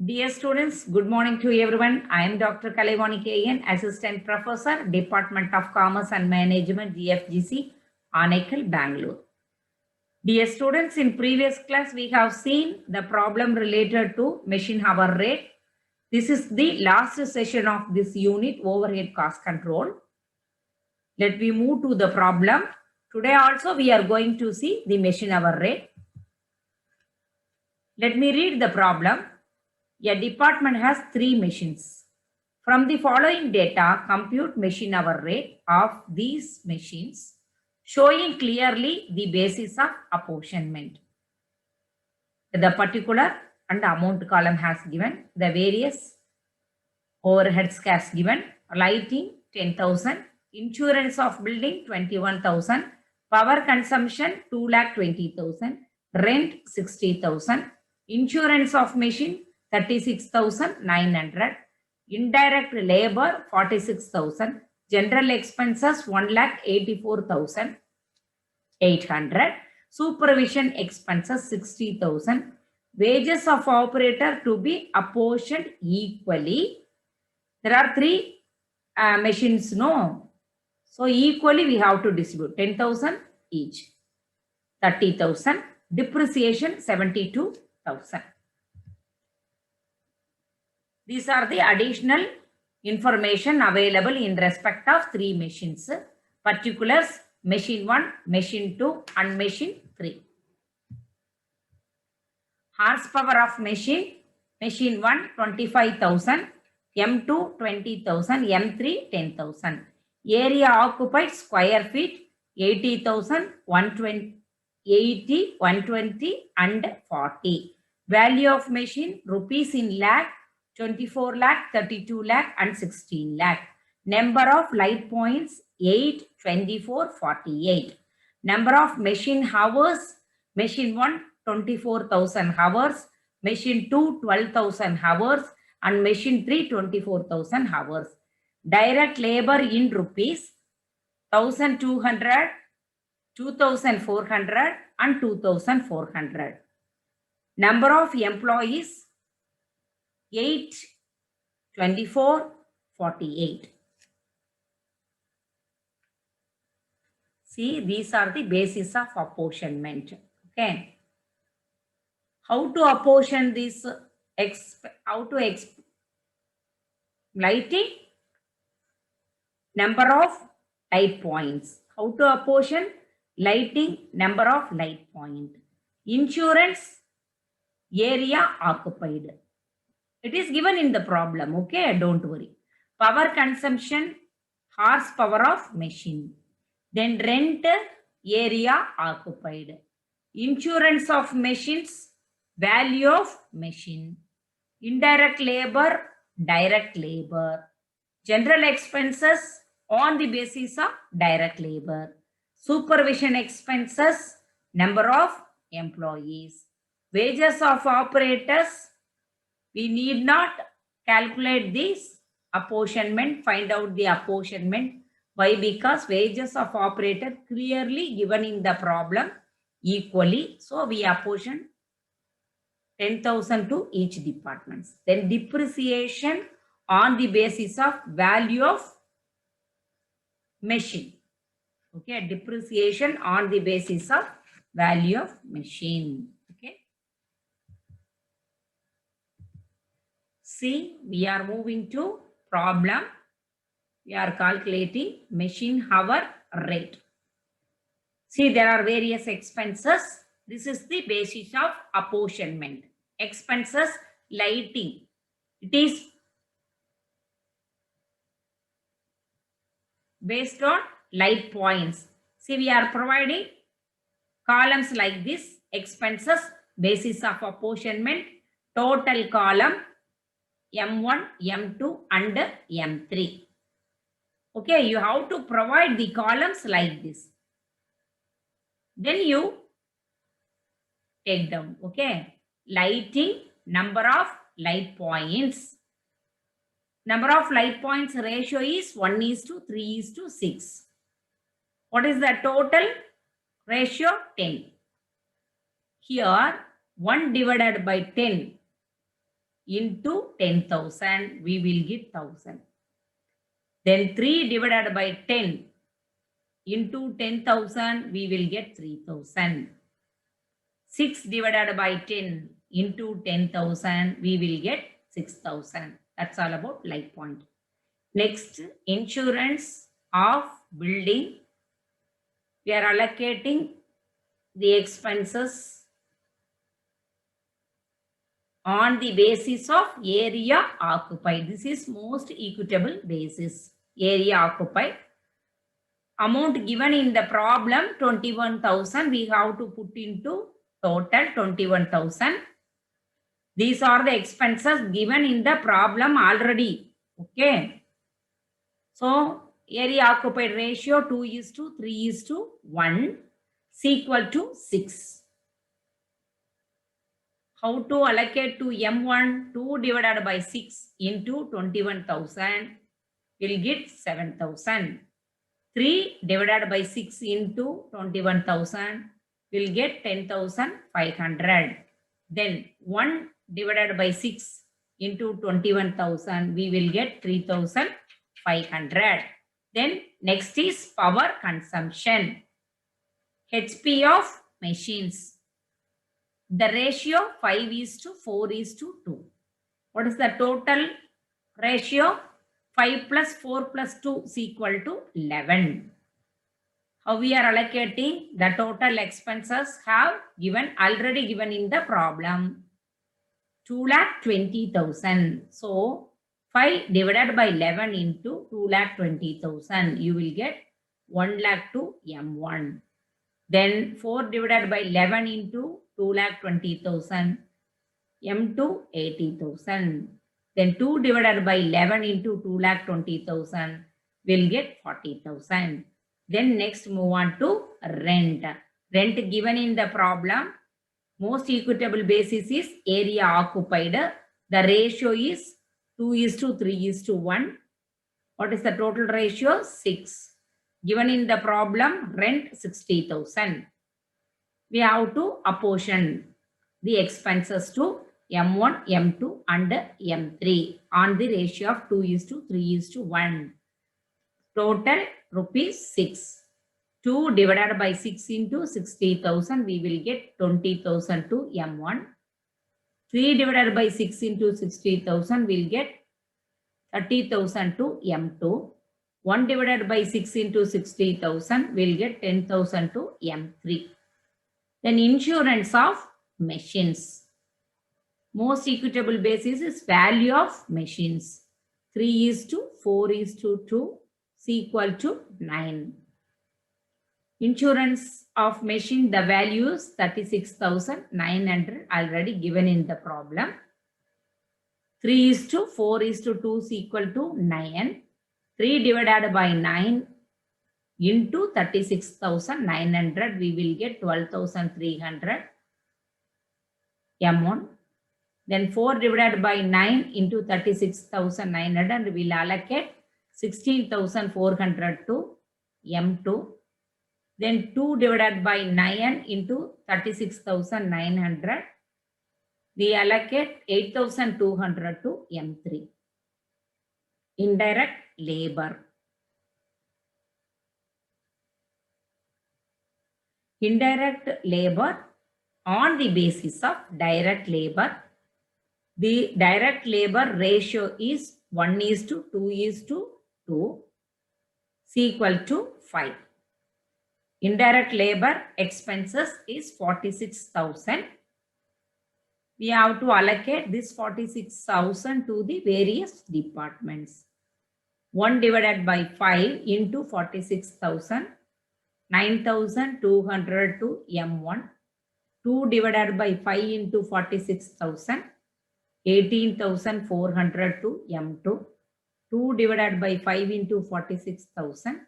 Dear students, good morning to everyone. I am Dr. Kalaivani K.N., Assistant Professor, Department of Commerce and Management, GFGC, Anekal, Bangalore. Dear students, in previous class, we have seen the problem related to machine hour rate. This is the last session of this unit, overhead cost control. Let me move to the problem. Today also, we are going to see the machine hour rate. Let me read the problem. A department has 3 machines. From the following data, compute machine hour rate of these machines, showing clearly the basis of apportionment. The particular and amount column has given, the various overheads has given, lighting 10,000, insurance of building 21,000, power consumption 2,20,000, rent 60,000, insurance of machine 36,900, indirect labor 46,000, general expenses 1,84,800, supervision expenses 60,000, wages of operator to be apportioned equally. There are 3 machines, no? So equally we have to distribute 10,000 each, 30,000, depreciation 72,000. These are the additional information available in respect of 3 machines. Particulars, machine 1, machine 2 and machine 3. Horsepower of machine, machine 1 25,000, M2 20,000, M3 10,000. Area occupied square feet 80,000, 120, 80, 120 and 40. Value of machine rupees in lakh, 24 lakh, 32 lakh and 16 lakh. Number of light points 8, 24, 48. Number of machine hours, machine 1 24,000 hours, machine 2 12,000 hours and machine 3 24,000 hours. Direct labor in rupees 1,200, 2,400 and 2,400. Number of employees 8, 24, 48. See, these are the basis of apportionment. Okay. How to apportion this? Lighting, number of light points. How to apportion? Lighting, number of light point. Insurance, area occupied. It is given in the problem, okay? Don't worry. Power consumption, horsepower of machine. Then rent, area occupied. Insurance of machines, value of machine. Indirect labor, direct labor. General expenses on the basis of direct labor. Supervision expenses, number of employees. Wages of operators, we need not calculate this apportionment, find out the apportionment. Why? Because wages of operator clearly given in the problem equally. So we apportion 10,000 to each department. Then depreciation on the basis of value of machine. Okay, depreciation on the basis of value of machine. Okay. See, we are moving to problem. We are calculating machine hour rate. See, there are various expenses. This is the basis of apportionment. Expenses, lighting. It is based on light points. See, we are providing columns like this. Expenses, basis of apportionment, total column, M1, M2 and M3. Okay, you have to provide the columns like this. Then you take down, okay. Lighting, number of light points. Number of light points ratio is 1:3:6. What is the total ratio? 10. Here, 1 divided by 10 into 10,000, we will get 1,000. Then 3 divided by 10 into 10,000, we will get 3,000. 6 divided by 10 into 10,000, we will get 6,000. That's all about light point. Next, insurance of building. We are allocating the expenses on the basis of area occupied. This is most equitable basis. Area occupied. Amount given in the problem 21,000. We have to put into total 21,000. These are the expenses given in the problem already. Okay. So area occupied ratio 2:3:1 is equal to 6. How to allocate to M1? 2 divided by 6 into 21,000 will get 7,000. 3 divided by 6 into 21,000 will get 10,500. Then 1 divided by 6 into 21,000, we will get 3,500. Then next is power consumption. HP of machines. The ratio 5:4:2. What is the total ratio? 5 plus 4 plus 2 is equal to 11. How we are allocating? The total expenses have already given in the problem. 2,20,000. So 5 divided by 11 into 2,20,000. You will get 1 lakh to M1. Then 4 divided by 11 into 2,20,000. M2 80,000. Then 2 divided by 11 into 2,20,000 will get 40,000. Then next move on to rent. Rent given in the problem. Most equitable basis is area occupied. The ratio is 2:3:1. What is the total ratio? 6. Given in the problem, rent 60,000. We have to apportion the expenses to M1, M2 and M3 on the ratio of 2:3:1. Total ₹6. 2 divided by 6 into 60,000, we will get 20,000 to M1. 3 divided by 6 into 60,000, we will get 30,000 to M2. 1 divided by 6 into 60,000, we will get 10,000 to M3. Then insurance of machines. Most equitable basis is value of machines. 3:4:2 is equal to 9. Insurance of machine, the value is 36,900 already given in the problem. 3:4:2 is equal to 9. 3 divided by 9 into 36,900, we will get 12,300 M1. Then 4 divided by 9 into 36,900, we will allocate 16,400 to M2. Then 2 divided by 9 into 36,900, we allocate 8,200 to M3. Indirect labor. Indirect labor on the basis of direct labor. The direct labor ratio is 1:2:2 is equal to 5. Indirect labor expenses is 46,000. We have to allocate this 46,000 to the various departments. 1 divided by 5 into 46,000, 9,200 to M1. 2 divided by 5 into 46,000, 18,400 to M2. 2 divided by 5 into 46,000,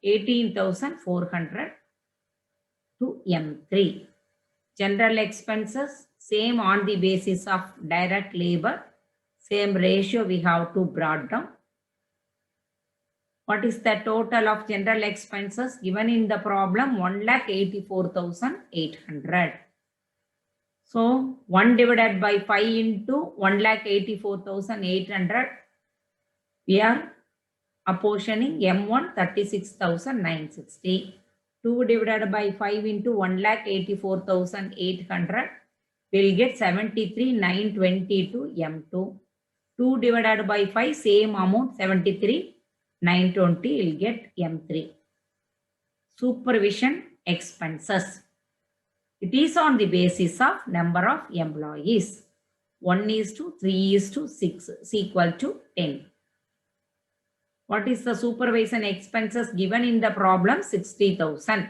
18,400 to M3. General expenses, same on the basis of direct labor. Same ratio we have to brought down. What is the total of general expenses given in the problem? 1,84,800. So 1 divided by 5 into 1,84,800. We are apportioning M1 36,960. 2 divided by 5 into 1,84,800. We'll get 73,922 M2. 2 divided by 5, same amount, 73,920, we'll get M3. Supervision expenses. It is on the basis of number of employees. 1:3:6 is equal to 10. What is the supervision expenses given in the problem? 60,000.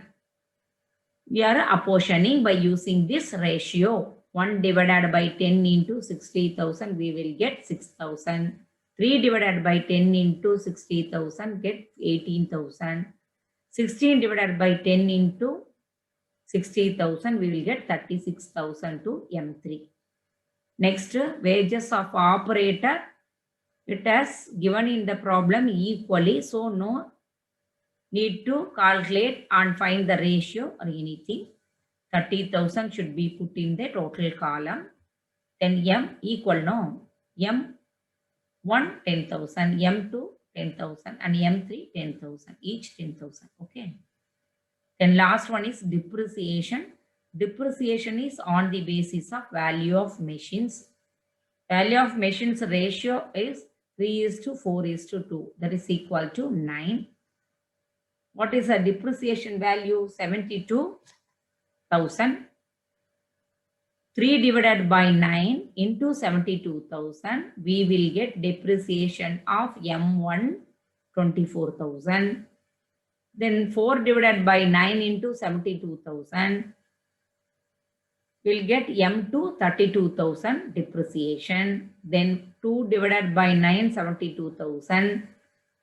We are apportioning by using this ratio. 1 divided by 10 into 60,000, we will get 6,000. 3 divided by 10 into 60,000, get 18,000. 16 divided by 10 into 60,000, we will get 36,000 to M3. Next, wages of operator. It has given in the problem equally, so no need to calculate and find the ratio or anything. 30,000 should be put in the total column. Then M equal, no, M1 10,000, M2 10,000 and M3 10,000, each 10,000. Okay. Then last one is depreciation. Depreciation is on the basis of value of machines. Value of machines ratio is 3:4:2. That is equal to 9. What is the depreciation value? 72,000. 3 divided by 9 into 72,000. We will get depreciation of M1 24,000. Then 4 divided by 9 into 72,000. We'll get M2 32,000 depreciation. Then 2 divided by 9, 72,000.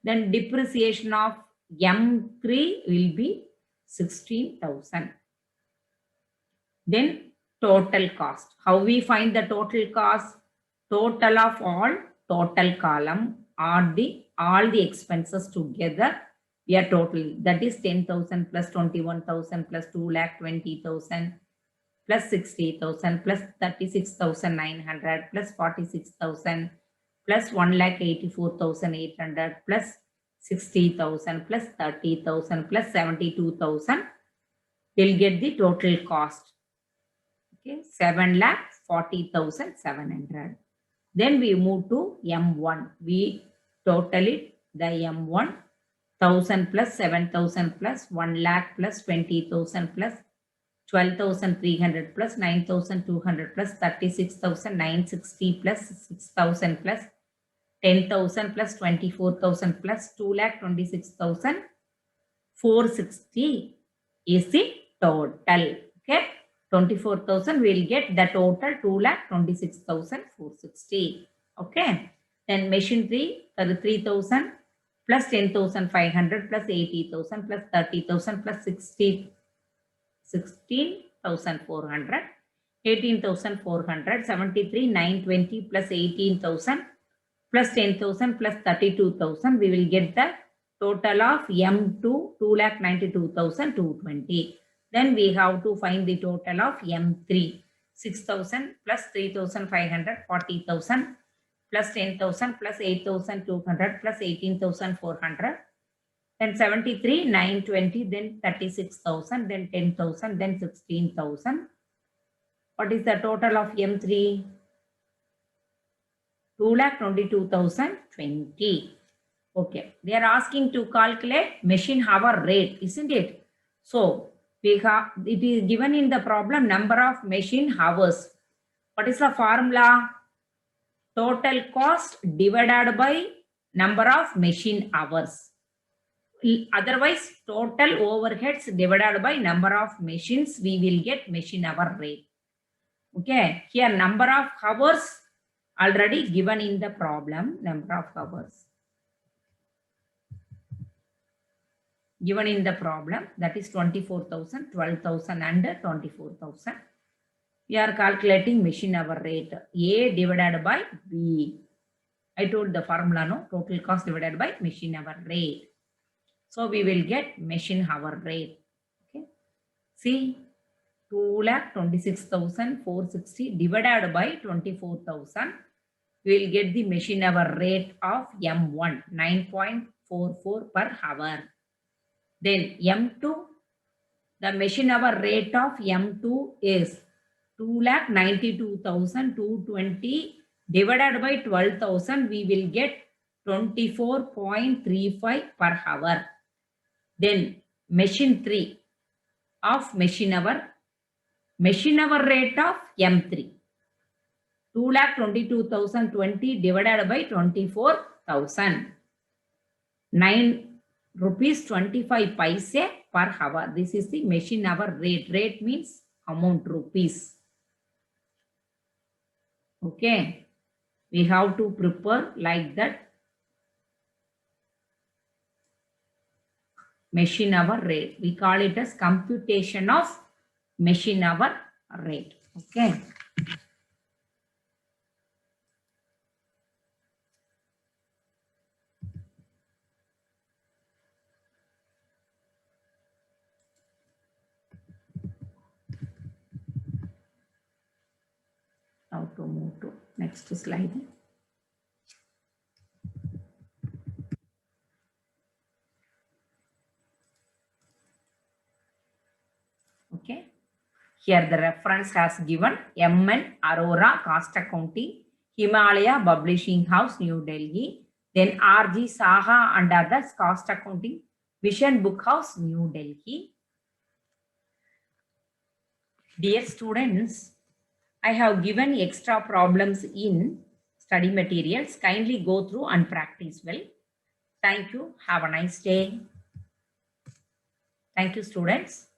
Then depreciation of M3 will be 16,000. Then total cost. How we find the total cost? Total of all, total column, all the expenses together. We are total. That is 10,000 plus 21,000 plus 2,20,000 plus 60,000 plus 36,900 plus 46,000 plus 1,84,800 plus 60,000 plus 30,000 plus 72,000. We'll get the total cost. Okay, 7,40,700. Then we move to M1. We total it, the M1, 1,000 plus 7,000 plus 1 lakh plus 20,000 plus 12,300 plus 9,200 plus 36,960 plus 6,000 plus 10,000 plus 24,000 plus 2,26,460 is the total. Okay, 24,000 will get the total 2,26,460. Okay, then machinery 3,000 plus 10,500 plus 80,000 plus 30,000 plus 16,400, 18,400, 73,920 plus 18,000 plus 10,000 plus 32,000. We will get the total of M2 2,92,220. Then we have to find the total of M3, 6,000 plus 3,500, 40,000 plus 10,000 plus 8,200 plus 18,400. Then 73,920, then 36,000, then 10,000, then 16,000. What is the total of M3? 2,22,020. Okay, they are asking to calculate machine hour rate, isn't it? So we have, it is given in the problem number of machine hours. What is the formula? Total cost divided by number of machine hours. Otherwise, total overheads divided by number of machines, we will get machine hour rate. Okay, here number of hours already given in the problem, number of hours given in the problem, that is 24,000, 12,000 and 24,000. We are calculating machine hour rate, A divided by B. I told the formula, no, total cost divided by machine hour rate. So we will get machine hour rate. Okay. See, 2,26,460 divided by 24,000. We will get the machine hour rate of M1, 9.44 per hour. Then M2, the machine hour rate of M2 is 2,92,220 divided by 12,000. We will get 24.35 per hour. Then machine 3 of machine hour rate of M3, 2,22,020 divided by 24,000, 9 rupees 25 paise per hour. This is the machine hour rate. Rate means amount, rupees. Okay, we have to prepare like that. Machine hour rate. We call it as computation of machine hour rate. Okay. Now to move to next slide. Okay. Here the reference has given MN Arora Cost Accounting, Himalaya Publishing House, New Delhi. Then RG Saha and others Cost Accounting, Vision Book House, New Delhi. Dear students, I have given extra problems in study materials. Kindly go through and practice well. Thank you. Have a nice day. Thank you, students.